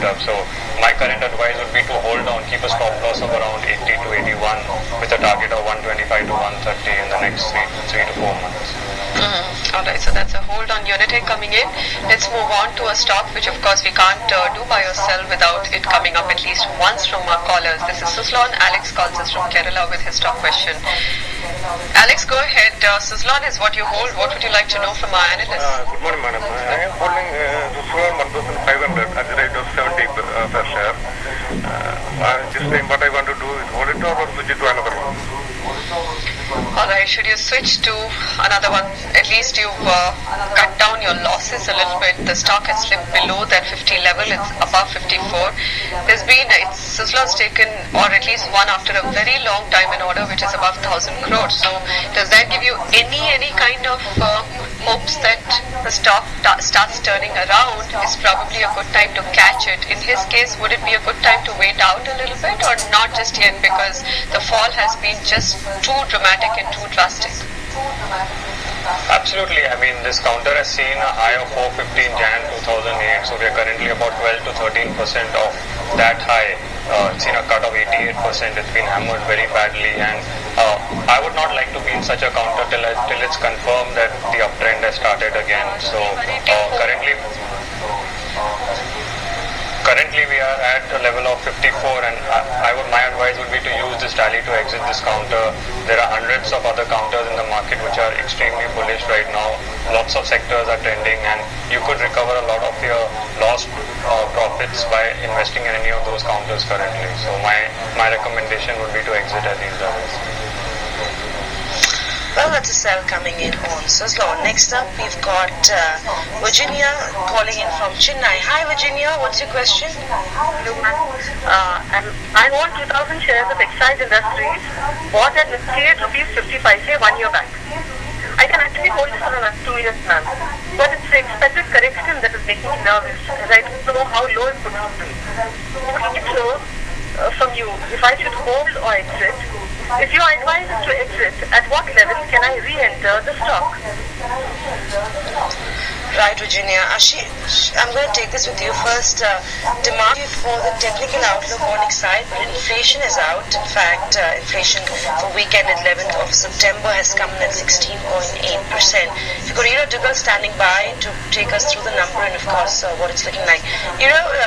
moved up. So my current advice would be to hold on, keep a stop loss of around 80 to 81 with a target of 125 to 130 in the next 3 to 4 months. Alright, so that's a hold on Unitech coming in. Let's move on to a stock which of course we can't do buy or sell without it coming up at least once from our callers. This is Suzlon. Alex calls us from Kerala with his stock question. Alex, go ahead. Suzlon is what you hold. What would you like to know from our analyst? Good morning, madam. I am holding Suzlon 1500 at the rate of 70 per share. This time what I want to do is hold it or switch it to another one. Alright, should you switch to another one? At least you've cut down your losses a little bit. The stock has slipped below that 50 level. It's above 54. Suzlon's taken, or at least one after a very long time in order, which is above 1,000 crores. So does that give you any kind of hopes that the stock starts turning around? Is probably a good time to catch it. In his case, would it be a good time to wait out a little bit or not just yet, because the fall has been just too dramatic and too drastic? Absolutely. I mean, this counter has seen a high of 415 Jan 2008, so we are currently about 12 to 13% of that high. It's seen a cut of 88%. It's been hammered very badly, and I would not like to be in such a counter till it's confirmed that the uptrend has started again. So currently we are at a level of 54, and my advice would be to use this rally to exit this counter. There are hundreds of other counters in the market which are extremely bullish right now. Lots of sectors are trending, and you could recover a lot of your lost profits by investing in any of those counters currently. So my recommendation would be to exit at these levels. Well, that's a sell coming in on Suzlon. Next up, we've got Virginia calling in from Chennai. Hi, Virginia. What's your question? Hello, ma'am. I own 2,000 shares of Exide Industries, bought at 58 rupees 55 1 year back. I can actually hold it for another 2 years, ma'am. But it's the expected correction that is making me nervous, as I don't know how low it could be. Would you like to know from you if I should hold or exit? If your advice is to exit, at what level can I re-enter the stock? Right, Virginia. I'm going to take this with you first. Demand for the technical outlook on Exide, but inflation is out. In fact, inflation for weekend 11th of September has come in at 16.8%. If you could, Diggle standing by to take us through the number and, of course, what it's looking like.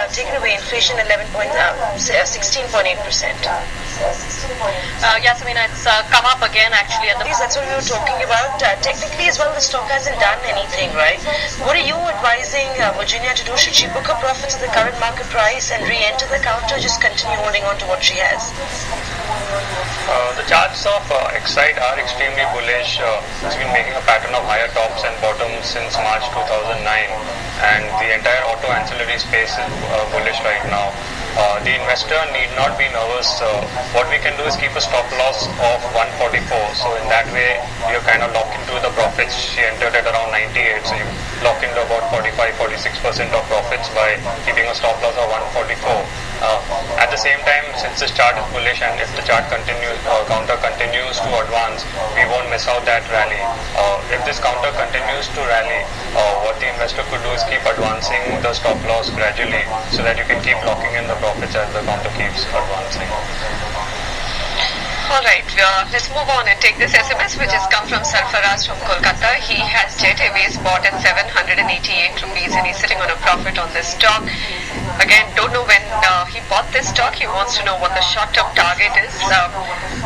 Taking away inflation 16.8%. Yes, I mean, it's come up again actually. That's what we were talking about. Technically as well, the stock hasn't done anything, right? What are you advising Virginia to do? Should she book her profits at the current market price and re-enter the counter, just continue holding on to what she has? The charts of Exide are extremely bullish. It's been making a pattern of higher tops and bottoms since March 2009, and the entire auto ancillary space is bullish right now. The investor need not be nervous. What we can do is keep a stop loss of 144. So in that way, you're kind of locked into the profits. She entered at around 98, so you lock into about 45-46% of profits by keeping a stop loss of 144. At the same time, since this chart is bullish, and if the counter continues to advance, we won't miss out that rally. If this counter continues to rally, what the investor could do is keep advancing the stop loss gradually, so that you can keep locking in the profits as the counter keeps advancing. Alright, let's move on and take this SMS which has come from Sarfaraz from Kolkata. He has Jet Airways bought at 788 rupees and he's sitting on a profit on this stock. Again, don't know when he bought this stock. He wants to know what the short-term target is.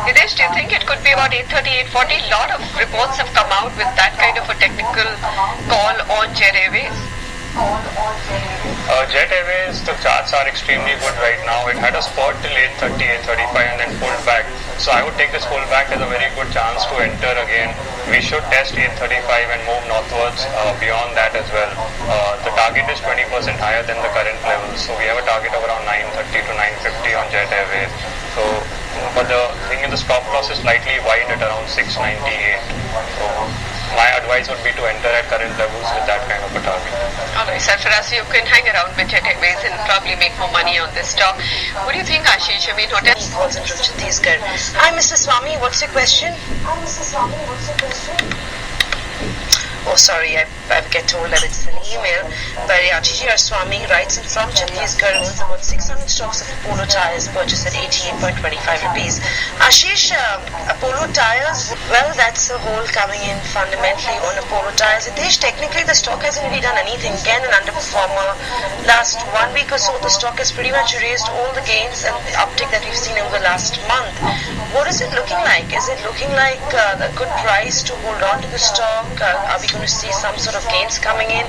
Hitesh, do you think it could be about 830, 840? A lot of reports have come out with that kind of a technical call on Jet Airways. Jet Airways, the charts are extremely good right now. It had a spot till 830, 835 and then pulled back. So I would take this pullback as a very good chance to enter again. We should test 835 and move northwards beyond that as well. The target is 20% higher than the current levels. So we have a target of around 930 to 950 on Jet Airways. So, but the thing is the stop loss is slightly wide at around 698. So my advice would be to enter at current levels with that kind of a target. Alright, Sarfaraz, you can hang around with Jet Airways and probably make more money on this stock. What do you think, Ashish? I mean, hotel. He calls in from Chhattisgarh. Hi, Mr. Swami. What's your question? Oh, sorry, I get told that it's an email. But yeah, Gigi Swami writes in from Chhattisgarh owns about 600 stocks of Apollo tires purchased at 88.25 rupees. Ashish, Apollo tires, well, that's a hole coming in fundamentally on Apollo tires. Hitesh, technically the stock hasn't really done anything. Again, an underperformer. Last 1 week or so, the stock has pretty much erased all the gains and the uptick that we've seen over the last month. What is it looking like? Is it looking like a good price to hold on to the stock? Are we going to see some sort of gains coming in,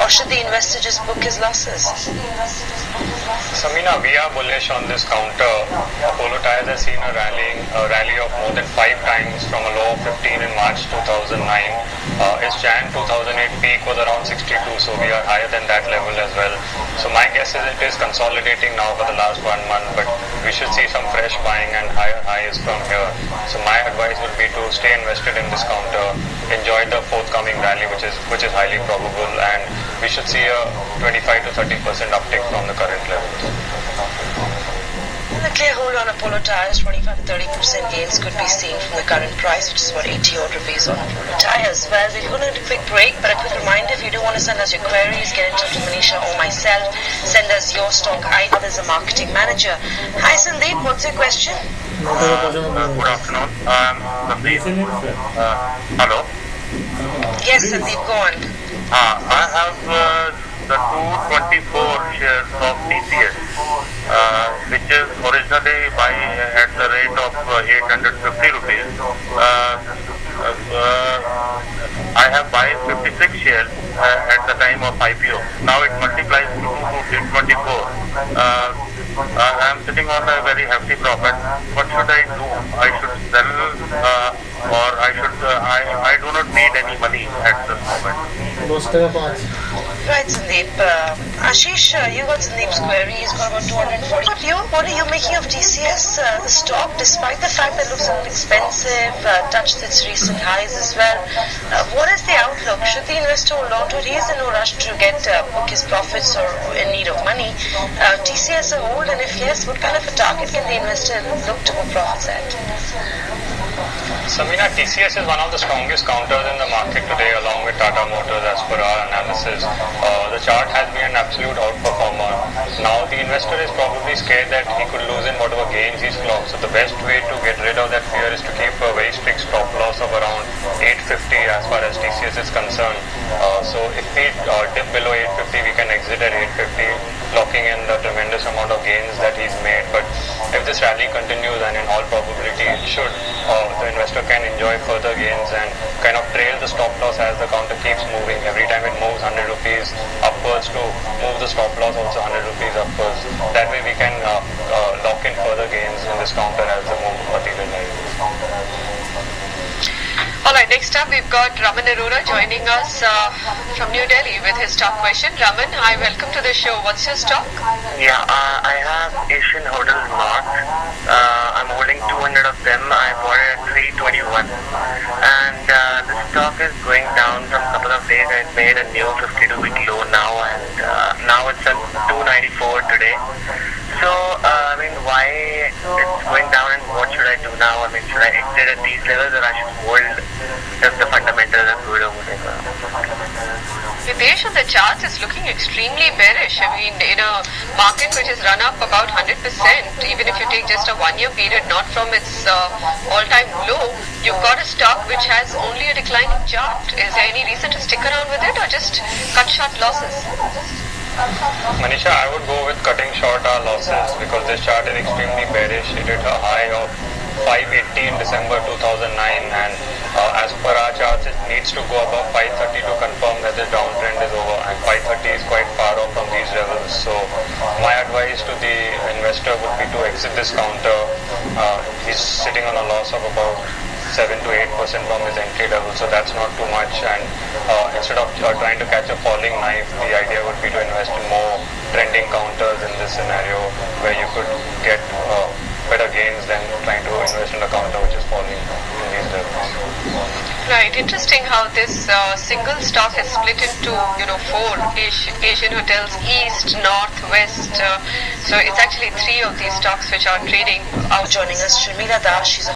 or should the investor just book his losses? Samina, we are bullish on this counter. Apollo Tyres has seen a rally of more than 5 times from a low of 15 in March 2009. Its Jan 2008 peak was around 62, so we are higher than that level as well. So my guess is it is consolidating now for the last 1 month, but we should see some fresh buying and higher highs from here. So my advice would be to stay invested in this counter, enjoy the forthcoming rally, which is highly probable, and we should see a 25 to 30% uptick from the current levels. A clear hold on Apollo tires, 25 to 30% gains could be seen from the current price, which is about 80 odd rupees on Apollo tires. Well, we're going to do a quick break, but a quick reminder, if you do want to send us your queries, get in touch with Manisha or myself. Send us your stock ID as a marketing manager. Hi Sandeep, what's your question? Good afternoon. Sandeep. Hello. Yes, Sandeep, go on. I have the 224 shares of TCS, which is originally at the rate of 850 rupees. I have bought 56 shares at the time of IPO. Now it multiplies to 224. I am sitting on a very hefty profit. What should I do? I should sell, or I do not need any money at this moment. Right, Sandeep. Ashish, you got Sandeep's query. He's got about 240. What are you making of TCS, the stock, despite the fact that it looks a little expensive, touched its recent highs as well? What is the outlook? Should the investor hold on to it? He is in no rush to book his profits or in need of money. TCS a hold, and if yes, what kind of a target can the investor look to book profits at? Samina, TCS is one of the strongest counters in the market today, along with Tata Motors as per our analysis. The chart has been an absolute outperformer. Now the investor is probably scared that he could lose in whatever gains he's clocked. So the best way to get rid of that fear is to keep a very strict stop loss of around 850 as far as TCS is concerned. So if we dip below 850, we can exit at 850, locking in the tremendous amount of gains that he's made. But if this rally continues, and in all probability it should, the investor can enjoy further gains and kind of trail the stop loss as the counter keeps moving. Every time it moves 100 rupees upwards, to move the stop loss also 100 rupees upwards. That way we can lock in further gains in this counter as the move materializes. Alright, next up we've got Raman Arora joining us from New Delhi with his stock question. Raman, hi, welcome to the show. What's your stock? Yeah, I have Asian Hotels North. I'm holding 200 of them. I bought it at 321. And the stock is going down from a couple of days. I made a new 52-week low now, and now it's at 294 today. So, why it's going down, and what should I do now? Should I exit at these levels, or I should hold if the fundamentals are good or whatever? Hitesh, on the charts is looking extremely bearish. In a market which has run up about 100%, even if you take just a 1 year period, not from its all-time low, you've got a stock which has only a declining chart. Is there any reason to stick around with it, or just cut short losses? Manisha, I would go with cutting short our losses, because this chart is extremely bearish. It hit a high of 580 in December 2009, and as per our charts, it needs to go above 530 to confirm that this downtrend is over, and 530 is quite far off from these levels. So my advice to the investor would be to exit this counter. He's sitting on a loss of about 7 to 8% from his entry level, so that's not too much. And instead of trying to catch a falling knife, the idea would be to invest in more trending counters in this scenario, where you could get better gains than trying to invest in a counter which is falling in these levels. Right, interesting how this single stock is split into 4 Asian hotels, east, north, west. So it's actually 3 of these stocks which are trading out. Joining us, Sharmila Das. She's a